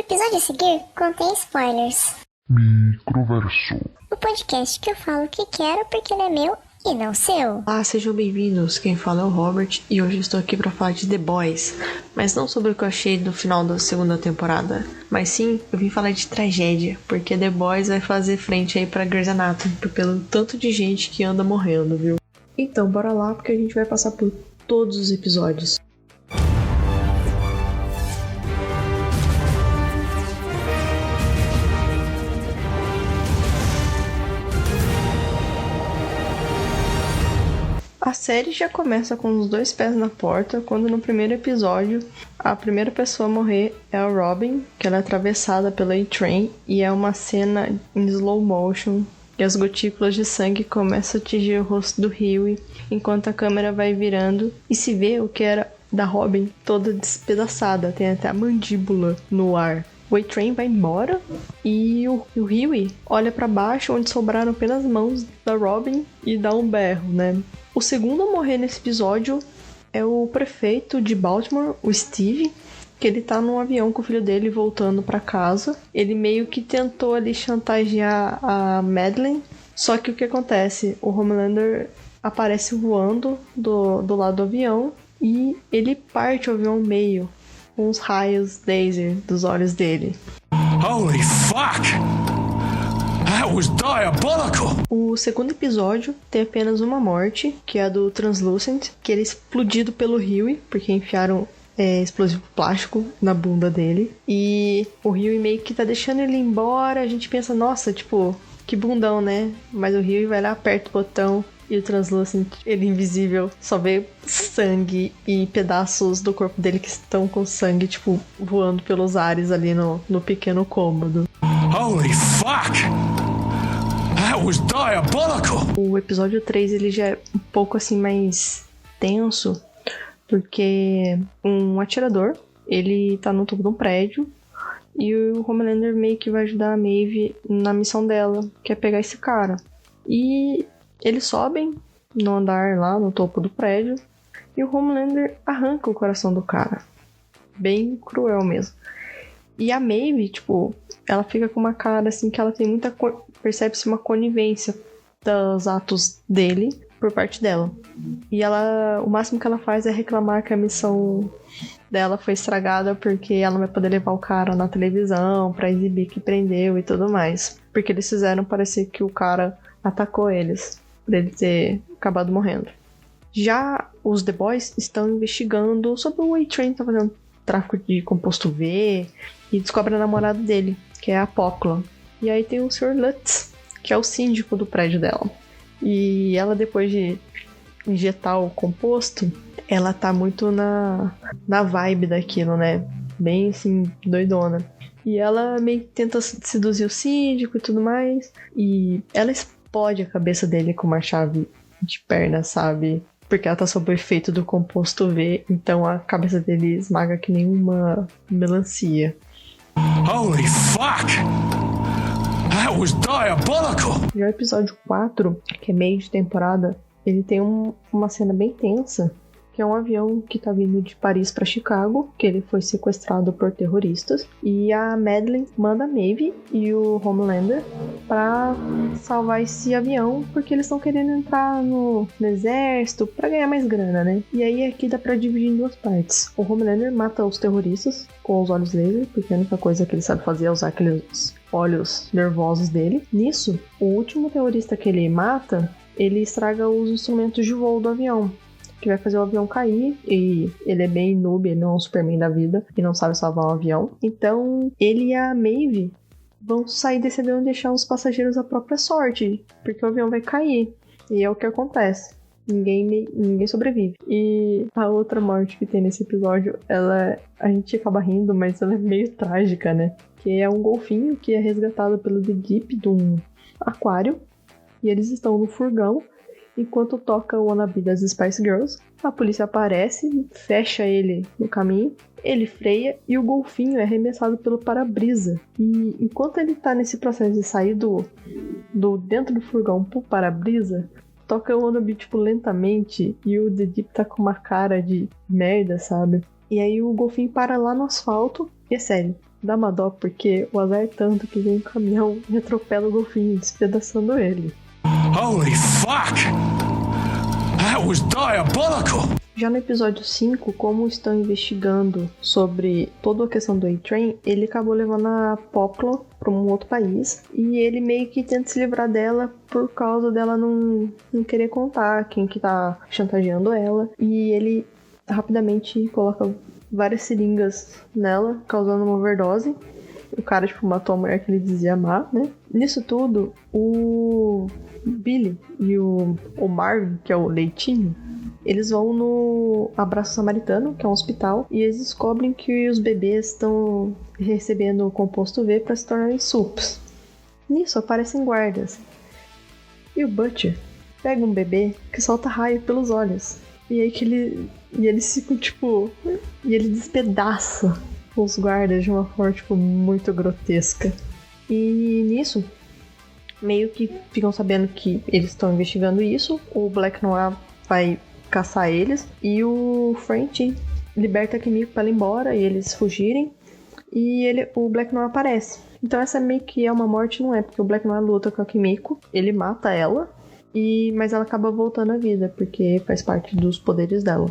episódio a seguir contém spoilers. Microverso. O podcast que eu falo o que quero porque ele é meu e não seu. Olá, sejam bem-vindos. Quem fala é o Robert e hoje estou aqui para falar de The Boys. Mas não sobre o que eu achei do final da segunda temporada, mas sim, eu vim falar de tragédia, porque The Boys vai fazer frente aí pra Grey's Anatomy, pelo tanto de gente que anda morrendo, viu? Então, bora lá, porque a gente vai passar por todos os episódios. A série já começa com os dois pés na porta, quando no primeiro episódio, a primeira pessoa a morrer é a Robin, que ela é atravessada pela A-Train, e é uma cena em slow motion, e as gotículas de sangue começam a atingir o rosto do Hughie, enquanto a câmera vai virando, e se vê o que era da Robin toda despedaçada, tem até a mandíbula no ar. O A-Train vai embora e o Hughie olha pra baixo, onde sobraram apenas mãos da Robin, e dá um berro, né? O segundo a morrer nesse episódio é o prefeito de Baltimore, o Steve, que ele tá num avião com o filho dele voltando pra casa. Ele meio que tentou ali chantagear a Madeleine, só que o que acontece? O Homelander aparece voando do lado do avião e ele parte o avião ao meio, com os raios laser dos olhos dele. Holy fuck! That was diabolical! O segundo episódio tem apenas uma morte, que é a do Translucent, que ele é explodido pelo Hughie, porque enfiaram explosivo plástico na bunda dele. E o Hughie meio que tá deixando ele embora, a gente pensa, nossa, tipo, que bundão, né? Mas o Hughie vai lá, aperta o botão, e o Translucent, ele invisível, só vê sangue e pedaços do corpo dele que estão com sangue, tipo, voando pelos ares ali no pequeno cômodo. Holy fuck! That was diabolical! O episódio 3, ele já é um pouco assim mais tenso, porque um atirador, ele tá no topo de um prédio e o Homelander meio que vai ajudar a Maeve na missão dela, que é pegar esse cara. E eles sobem no andar lá no topo do prédio e o Homelander arranca o coração do cara. Bem cruel mesmo. E a Maeve, tipo, ela fica com uma cara assim que ela tem muita... percebe-se uma conivência dos atos dele por parte dela. E ela, o máximo que ela faz é reclamar que a missão dela foi estragada porque ela não vai poder levar o cara na televisão pra exibir que prendeu e tudo mais. Porque eles fizeram parecer que o cara atacou eles, por ele ter acabado morrendo. Já os The Boys estão investigando sobre o A-Train tá fazendo tráfico de composto V e descobre a namorada dele, que é a Apócula. E aí tem o Sr. Lutz, que é o síndico do prédio dela. E ela, depois de injetar o composto, ela tá muito na vibe daquilo, né? Bem, assim, doidona. E ela meio que tenta seduzir o síndico e tudo mais. E ela explode a cabeça dele com uma chave de perna, sabe? Porque ela tá sob o efeito do composto V, então a cabeça dele esmaga que nem uma melancia. Holy fuck! That was diabolical! Já o episódio 4, que é meio de temporada, ele tem uma cena bem tensa, que é um avião que tá vindo de Paris pra Chicago, que ele foi sequestrado por terroristas, e a Madeleine manda a Maeve e o Homelander pra salvar esse avião, porque eles estão querendo entrar no exército pra ganhar mais grana, né? E aí aqui dá pra dividir em duas partes. O Homelander mata os terroristas com os olhos laser, porque a única coisa que ele sabe fazer é usar aqueles olhos nervosos dele. Nisso, o último terrorista que ele mata, ele estraga os instrumentos de voo do avião, que vai fazer o avião cair, e ele é bem noob, ele não é um Superman da vida, e não sabe salvar um avião. Então, ele e a Maeve vão sair desse avião e deixar os passageiros à própria sorte, porque o avião vai cair. E é o que acontece. Ninguém sobrevive. E a outra morte que tem nesse episódio, a gente acaba rindo, mas ela é meio trágica, né? Que é um golfinho que é resgatado pelo The Deep de um aquário, e eles estão no furgão, enquanto toca o Wannabe das Spice Girls. A polícia aparece, fecha ele no caminho, ele freia e o golfinho é arremessado pelo para-brisa. E enquanto ele tá nesse processo de sair do dentro do furgão pro para-brisa, toca o Wannabe, tipo, lentamente, e o The Deep tá com uma cara de merda, sabe? E aí o golfinho para lá no asfalto, e é sério, dá uma dó porque o azar é tanto que vem um caminhão e atropela o golfinho, despedaçando ele. Holy fuck! That was diabolical! Já no episódio 5, como estão investigando sobre toda a questão do A-Train, ele acabou levando a Poplar para um outro país e ele meio que tenta se livrar dela por causa dela não querer contar quem que tá chantageando ela. E ele rapidamente coloca várias seringas nela, causando uma overdose. O cara, tipo, matou a mulher que ele dizia amar, né? Nisso tudo, o Billy e o Marvin, que é o Leitinho, eles vão no Abraço Samaritano, que é um hospital, e eles descobrem que os bebês estão recebendo o composto V para se tornarem SUPs. Nisso aparecem guardas. E o Butcher pega um bebê que solta raio pelos olhos. E aí que eles ficam, tipo... E ele despedaça os guardas de uma forma, tipo, muito grotesca. E nisso, meio que ficam sabendo que eles estão investigando isso. O Black Noir vai caçar eles. E o French liberta a Kimiko pra ela ir embora e eles fugirem. E o Black Noir aparece. Então essa meio que é uma morte, não é? Porque o Black Noir luta com a Kimiko. Ele mata ela. Mas ela acaba voltando à vida, porque faz parte dos poderes dela.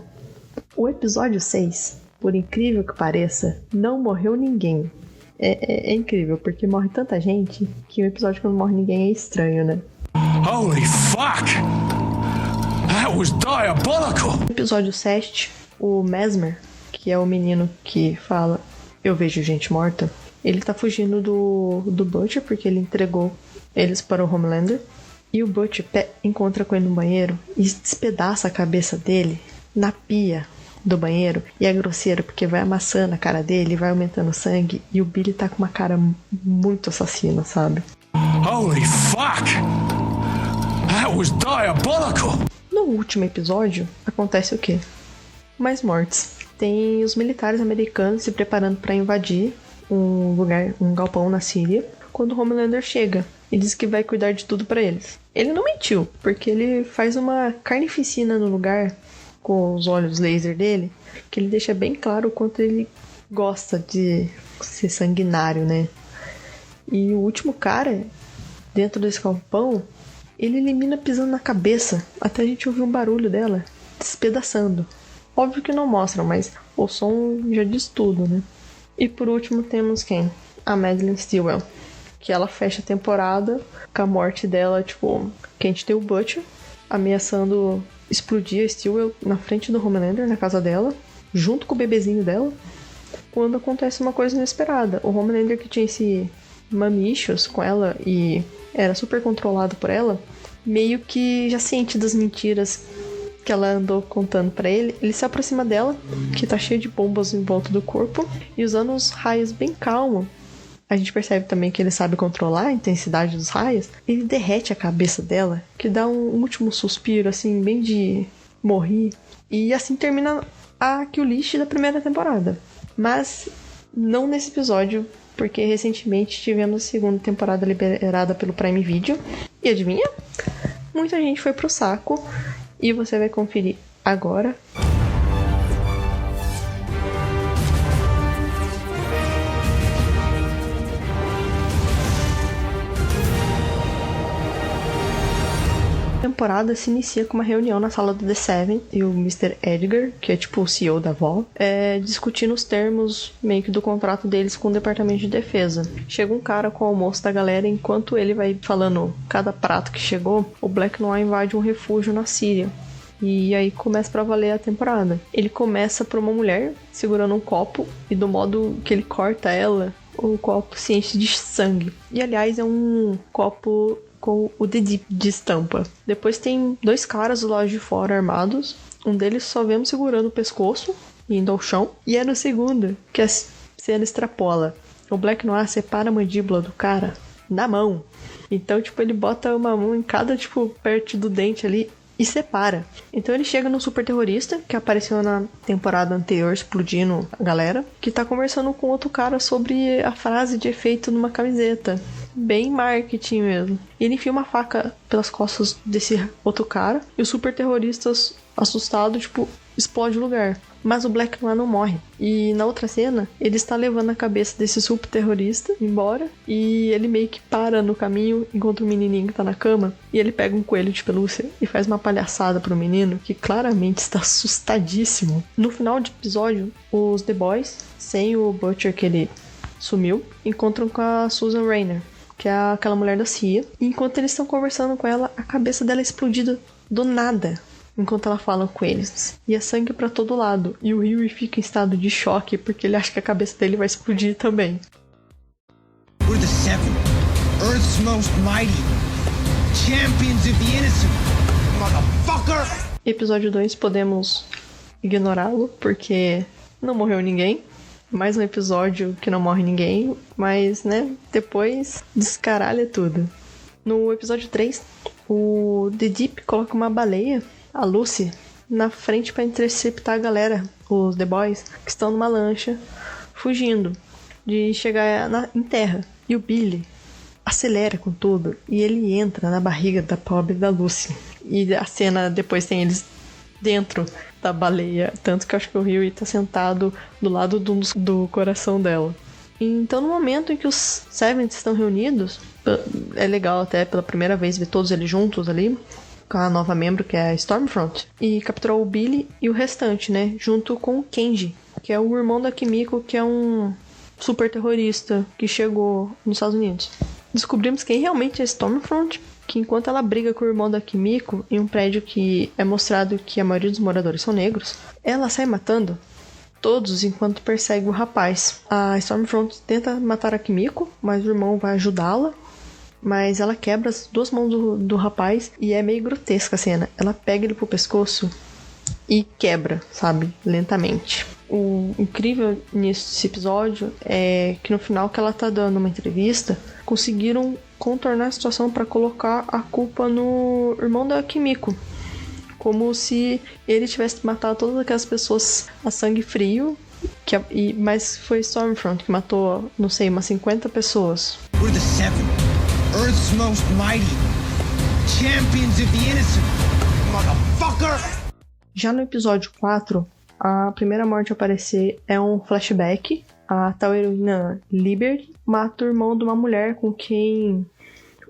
O episódio 6, por incrível que pareça, não morreu ninguém. É incrível, porque morre tanta gente que um episódio que não morre ninguém é estranho, né? Holy fuck! That was diabolical! No episódio 7, o Mesmer, que é o menino que fala "eu vejo gente morta", ele tá fugindo do Butcher, porque ele entregou eles para o Homelander. E o Butcher encontra com ele no banheiro e despedaça a cabeça dele na pia do banheiro. E é grosseiro porque vai amassando a cara dele, vai aumentando o sangue. E o Billy tá com uma cara muito assassina, sabe? Holy fuck! That was diabolical! No último episódio, acontece o quê? Mais mortes. Tem os militares americanos se preparando para invadir um galpão na Síria, quando o Homelander chega e diz que vai cuidar de tudo pra eles. Ele não mentiu, porque ele faz uma carnificina no lugar com os olhos laser dele, que ele deixa bem claro o quanto ele gosta de ser sanguinário, né? E o último cara, dentro desse galpão, ele elimina pisando na cabeça, até a gente ouvir um barulho dela despedaçando. Óbvio que não mostra, mas o som já diz tudo, né? E por último temos quem? A Madeleine Stillwell, que ela fecha a temporada com a morte dela, tipo, que a gente tem o Butcher ameaçando explodir a Stillwell na frente do Homelander, na casa dela, junto com o bebezinho dela, quando acontece uma coisa inesperada. O Homelander, que tinha esse mamichos com ela e era super controlado por ela, meio que já ciente das mentiras que ela andou contando pra ele, ele se aproxima dela, que tá cheia de bombas em volta do corpo, e usando os raios bem calmo, a gente percebe também que ele sabe controlar a intensidade dos raios. Ele derrete a cabeça dela, que dá um último suspiro, assim, bem de morrer. E assim termina a Kill List da primeira temporada. Mas não nesse episódio, porque recentemente tivemos a segunda temporada liberada pelo Prime Video. E adivinha? Muita gente foi pro saco. E você vai conferir agora. A temporada se inicia com uma reunião na sala do The Seven e o Mr. Edgar, que é tipo o CEO da Vol, discutindo os termos meio que do contrato deles com o Departamento de Defesa. Chega um cara com o almoço da galera, enquanto ele vai falando cada prato que chegou, o Black Noir invade um refúgio na Síria. E aí começa pra valer a temporada. Ele começa por uma mulher segurando um copo, e do modo que ele corta ela, o copo se enche de sangue. E aliás, é um copo com o dedinho de estampa. Depois tem dois caras do lado de fora armados. Um deles só vemos segurando o pescoço e indo ao chão. E é no segundo que a cena extrapola. O Black Noir separa a mandíbula do cara na mão. Então, tipo, ele bota uma mão em cada, tipo, perto do dente ali e separa. Então ele chega no super terrorista, que apareceu na temporada anterior explodindo a galera, que tá conversando com outro cara sobre a frase de efeito numa camiseta. Bem marketing mesmo. E ele enfia uma faca pelas costas desse outro cara, e os super terroristas, assustados, tipo, explode o lugar. Mas o Black Noir não morre. E na outra cena, ele está levando a cabeça desse super terrorista embora. E ele meio que para no caminho, encontra um menininho que tá na cama. E ele pega um coelho de pelúcia e faz uma palhaçada pro menino, que claramente está assustadíssimo. No final do episódio, os The Boys, sem o Butcher que ele sumiu, encontram com a Susan Raynor, que é aquela mulher da CIA. E enquanto eles estão conversando com ela, a cabeça dela é explodida do nada. Enquanto ela fala com eles. E é sangue pra todo lado. E o Huey fica em estado de choque porque ele acha que a cabeça dele vai explodir também. We're the Seven, Earth's most mighty, champions of the innocent, motherfucker! Episódio 2 podemos ignorá-lo porque não morreu ninguém. Mais um episódio que não morre ninguém. Mas, né, depois descaralha tudo. No episódio 3, o The Deep coloca uma baleia, a Lucy, na frente para interceptar a galera, os The Boys, que estão numa lancha, fugindo de chegar em terra. E o Billy acelera com tudo e ele entra na barriga da pobre da Lucy. E a cena depois tem eles dentro da baleia, tanto que eu acho que o Huey tá sentado do lado do coração dela. Então, no momento em que os Seven estão reunidos, é legal até pela primeira vez ver todos eles juntos ali, com a nova membro, que é a Stormfront, e capturou o Billy e o restante, né, junto com o Kenji, que é o irmão da Kimiko, que é um super terrorista que chegou nos Estados Unidos. Descobrimos quem realmente é a Stormfront, que enquanto ela briga com o irmão da Kimiko, em um prédio que é mostrado que a maioria dos moradores são negros, ela sai matando todos enquanto persegue o rapaz. A Stormfront tenta matar a Kimiko, mas o irmão vai ajudá-la. Mas ela quebra as duas mãos do rapaz e é meio grotesca a cena. Ela pega ele pro pescoço e quebra, sabe? Lentamente. O incrível nesse episódio é que no final que ela tá dando uma entrevista, conseguiram contornar a situação para colocar a culpa no irmão da Kimiko. Como se ele tivesse matado todas aquelas pessoas a sangue frio. Mas foi Stormfront que matou, não sei, umas 50 pessoas. We're the Seven, Earth's most mighty, champions of the innocent, motherfucker! Já no episódio 4, a primeira morte a aparecer é um flashback. A tal heroína Liberty mata o irmão de uma mulher com quem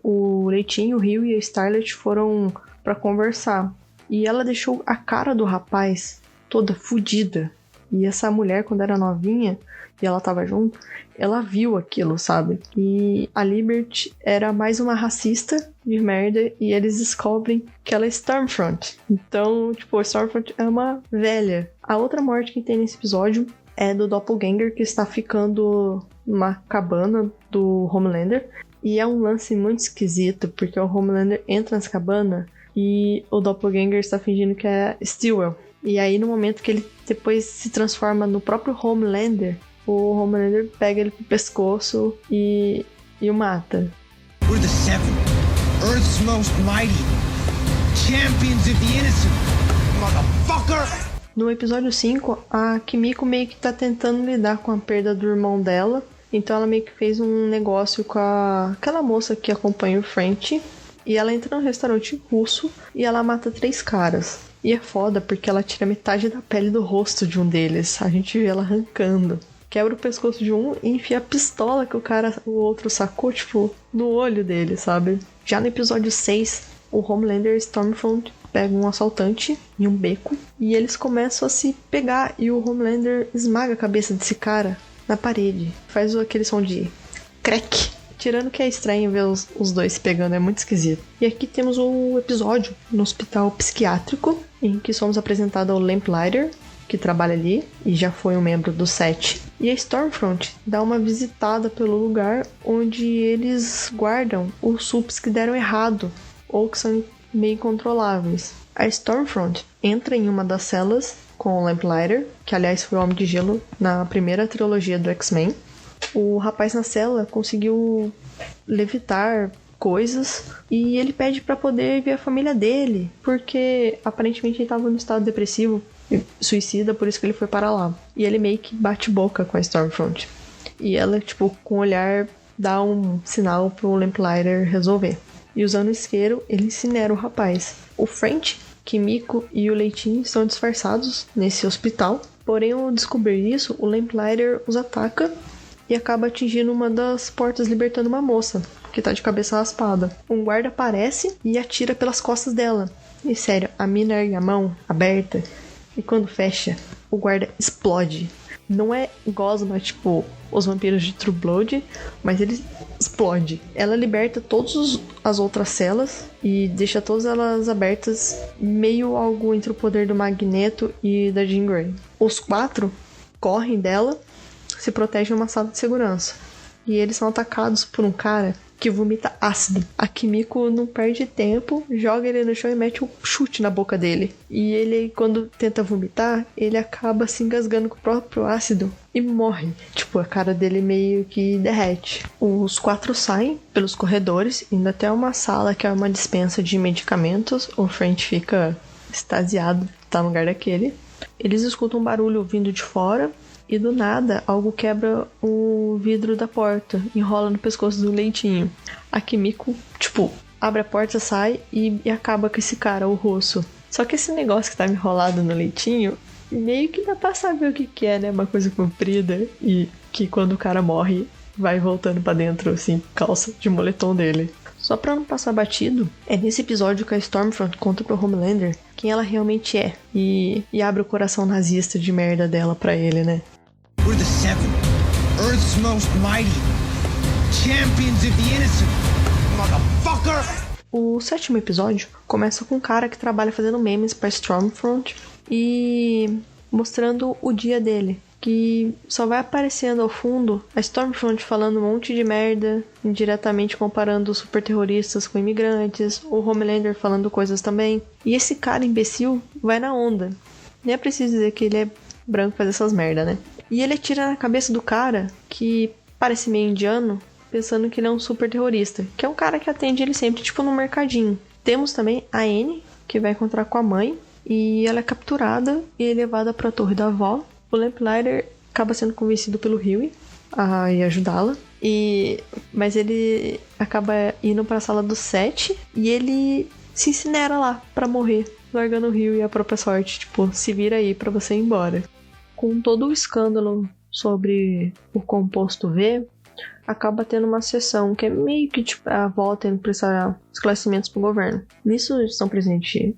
o Leitinho, o Rio e a Starlet foram pra conversar. E ela deixou a cara do rapaz toda fodida. E essa mulher, quando era novinha e ela tava junto, ela viu aquilo, sabe? E a Liberty era mais uma racista de merda e eles descobrem que ela é Stormfront. Então, tipo, a Stormfront é uma velha. A outra morte que tem nesse episódio é do Doppelganger, que está ficando numa cabana do Homelander. E é um lance muito esquisito, porque o Homelander entra nessa cabana e o Doppelganger está fingindo que é Stillwell. E aí, no momento que ele depois se transforma no próprio Homelander, o Homelander pega ele pro pescoço e o mata. We're the Seven, Earth's most mighty, champions of the innocent, motherfucker! No episódio 5, a Kimiko meio que tá tentando lidar com a perda do irmão dela. Então ela meio que fez um negócio com aquela moça que acompanha o French. E ela entra num restaurante russo e ela mata 3 caras. E é foda porque ela tira metade da pele do rosto de um deles. A gente vê ela arrancando. Quebra o pescoço de um e enfia a pistola que o outro sacou, tipo, no olho dele, sabe? Já no episódio 6, o Homelander e Stormfront pegam um assaltante em um beco. E eles começam a se pegar. E o Homelander esmaga a cabeça desse cara na parede. Faz aquele som de crack. Tirando que é estranho ver os dois se pegando, é muito esquisito. E aqui temos um episódio no hospital psiquiátrico, em que somos apresentados ao Lamplighter, que trabalha ali, e já foi um membro do set. E a Stormfront dá uma visitada pelo lugar onde eles guardam os sups que deram errado, ou que são meio incontroláveis. A Stormfront entra em uma das celas com o Lamplighter, que aliás foi o Homem de Gelo na primeira trilogia do X-Men. O rapaz na cela conseguiu levitar coisas e ele pede pra poder ver a família dele, porque aparentemente ele estava no estado depressivo e suicida, por isso que ele foi para lá. E ele meio que bate boca com a Stormfront. E ela, tipo, com o olhar dá um sinal pro Lamplighter resolver. E usando o isqueiro, ele incinera o rapaz. O French Kimiko e o Leitinho estão disfarçados nesse hospital. Porém, ao descobrir isso, o Lamplighter os ataca e acaba atingindo uma das portas, libertando uma moça, que tá de cabeça raspada. Um guarda aparece e atira pelas costas dela. E sério, a mina ergue a mão aberta e quando fecha, o guarda explode. Não é gosma, tipo os vampiros de True Blood, mas ele explode. Ela liberta todas as outras celas e deixa todas elas abertas, meio algo entre o poder do Magneto e da Jean Grey. Os 4 correm dela, se protegem em uma sala de segurança. E eles são atacados por um cara que vomita ácido. A Kimiko não perde tempo, joga ele no chão e mete um chute na boca dele. E ele, quando tenta vomitar, ele acaba se engasgando com o próprio ácido e morre. Tipo, a cara dele meio que derrete. Os 4 saem pelos corredores, indo até uma sala que é uma dispensa de medicamentos. O French fica extasiado, tá no lugar daquele. Eles escutam um barulho vindo de fora. E do nada, algo quebra o vidro da porta, enrola no pescoço do Leitinho. A Kimiko, abre a porta, sai e acaba com esse cara, o Russo. Só que esse negócio que tava enrolado no Leitinho, meio que dá pra saber o que é, né? Uma coisa comprida e que quando o cara morre, vai voltando pra dentro, assim, calça de moletom dele. Só pra não passar batido, é nesse episódio que a Stormfront conta pro Homelander quem ela realmente é. E abre o coração nazista de merda dela pra ele, né? We're the Seven, Earth's most mighty, champions of the innocent, motherfucker! O 7º episódio começa com um cara que trabalha fazendo memes pra Stormfront e mostrando o dia dele, que só vai aparecendo ao fundo a Stormfront falando um monte de merda, indiretamente comparando os super terroristas com imigrantes, o Homelander falando coisas também. E esse cara imbecil vai na onda. Nem é preciso dizer que ele é branco e faz essas merda, né? E ele atira na cabeça do cara, que parece meio indiano, pensando que ele é um super terrorista, que é um cara que atende ele sempre, no mercadinho. Temos também a Anne, que vai encontrar com a mãe, e ela é capturada e levada pra torre da avó. O Lamplighter acaba sendo convencido pelo Hughie a ir ajudá-la, mas ele acaba indo pra sala do 7 e ele se incinera lá pra morrer, largando o Hughie à própria sorte, se vira aí pra você ir embora. Com todo o escândalo sobre o composto V, acaba tendo uma sessão que é meio que a avó tendo que prestar esclarecimentos pro governo. Nisso estão presentes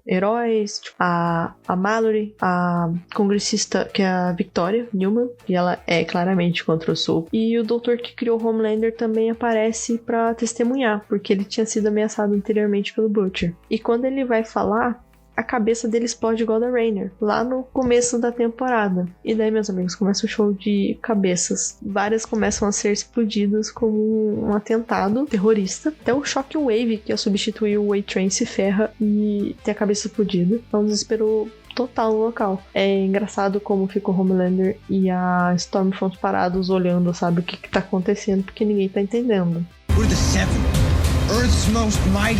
heróis, a Mallory, a congressista que é a Victoria Newman, e ela é claramente contra o Sul. E o doutor que criou o Homelander também aparece pra testemunhar, porque ele tinha sido ameaçado anteriormente pelo Butcher. E quando ele vai falar, a cabeça dele explode igual a da Rainer, lá no começo da temporada. E daí, meus amigos, começa o show de cabeças. Várias começam a ser explodidas como um atentado terrorista. Até o Shockwave, que ia substituir o A-Train, se ferra e tem a cabeça explodida. É um desespero total no local. É engraçado como fica o Homelander e a Stormfront parados olhando, sabe, o que tá acontecendo, porque ninguém tá entendendo. We're the Seven, Earth's most mighty,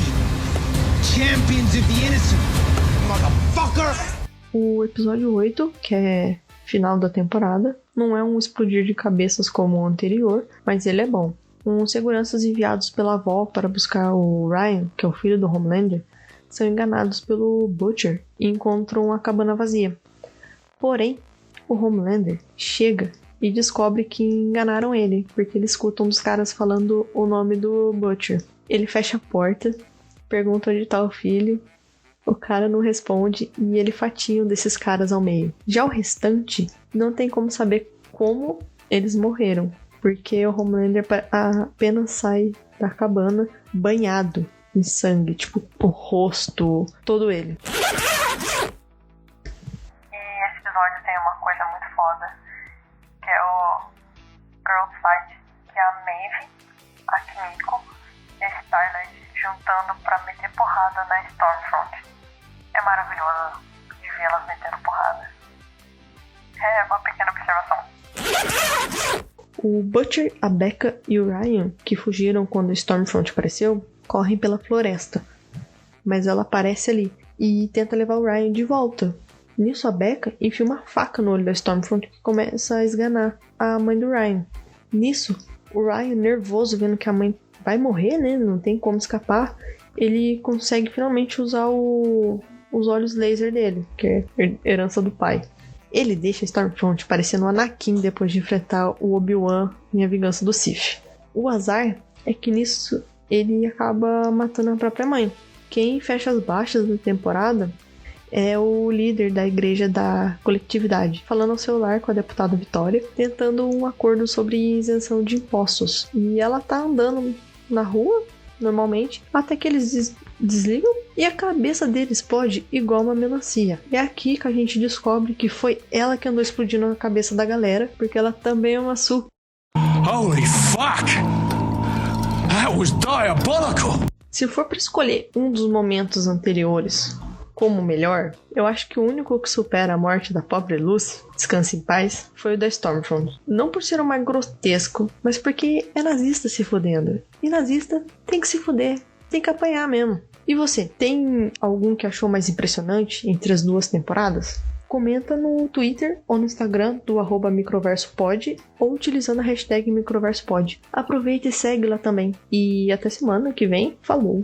champions of the innocent, motherfucker! O episódio 8, que é final da temporada, não é um explodir de cabeças como o anterior, mas ele é bom. Uns seguranças enviados pela avó para buscar o Ryan, que é o filho do Homelander, são enganados pelo Butcher e encontram a cabana vazia. Porém, o Homelander chega e descobre que enganaram ele, porque ele escuta um dos caras falando o nome do Butcher. Ele fecha a porta, pergunta onde tá o filho, o cara não responde e ele fatia um desses caras ao meio. Já o restante, não tem como saber como eles morreram, porque o Homelander apenas sai da cabana banhado em sangue, o rosto, todo ele. E esse episódio tem uma coisa muito foda, que é o Girls Fight, que é a Maeve, a Kimiko e a Starlight juntando pra meter porrada na Stormfront. É maravilhoso de ver elas metendo porrada. É uma pequena observação. O Butcher, a Becca e o Ryan, que fugiram quando a Stormfront apareceu, correm pela floresta. Mas ela aparece ali e tenta levar o Ryan de volta. Nisso a Becca enfia uma faca no olho da Stormfront que começa a esganar a mãe do Ryan. Nisso, o Ryan, nervoso, vendo que a mãe vai morrer, né? Não tem como escapar. Ele consegue finalmente usar o os olhos laser dele, que é herança do pai. Ele deixa Stormfront parecendo um Anakin depois de enfrentar o Obi-Wan em A Vingança do Sith. O azar é que nisso ele acaba matando a própria mãe. Quem fecha as baixas da temporada é o líder da igreja da coletividade, falando ao celular com a deputada Vitória, tentando um acordo sobre isenção de impostos. E ela tá andando na rua, normalmente, até que eles desligam e a cabeça dele explode igual uma melancia. É aqui que a gente descobre que foi ela que andou explodindo a cabeça da galera, porque ela também é uma Su. Holy fuck! That was diabolical! Se for para escolher um dos momentos anteriores como melhor, eu acho que o único que supera a morte da pobre Lucy, descanse em paz, foi o da Stormfront. Não por ser o mais grotesco, mas porque é nazista se fudendo. E nazista tem que se fuder, tem que apanhar mesmo. E você, tem algum que achou mais impressionante entre as duas temporadas? Comenta no Twitter ou no Instagram do @microversopod ou utilizando a hashtag microversopod. Aproveita e segue lá também. E até semana que vem. Falou!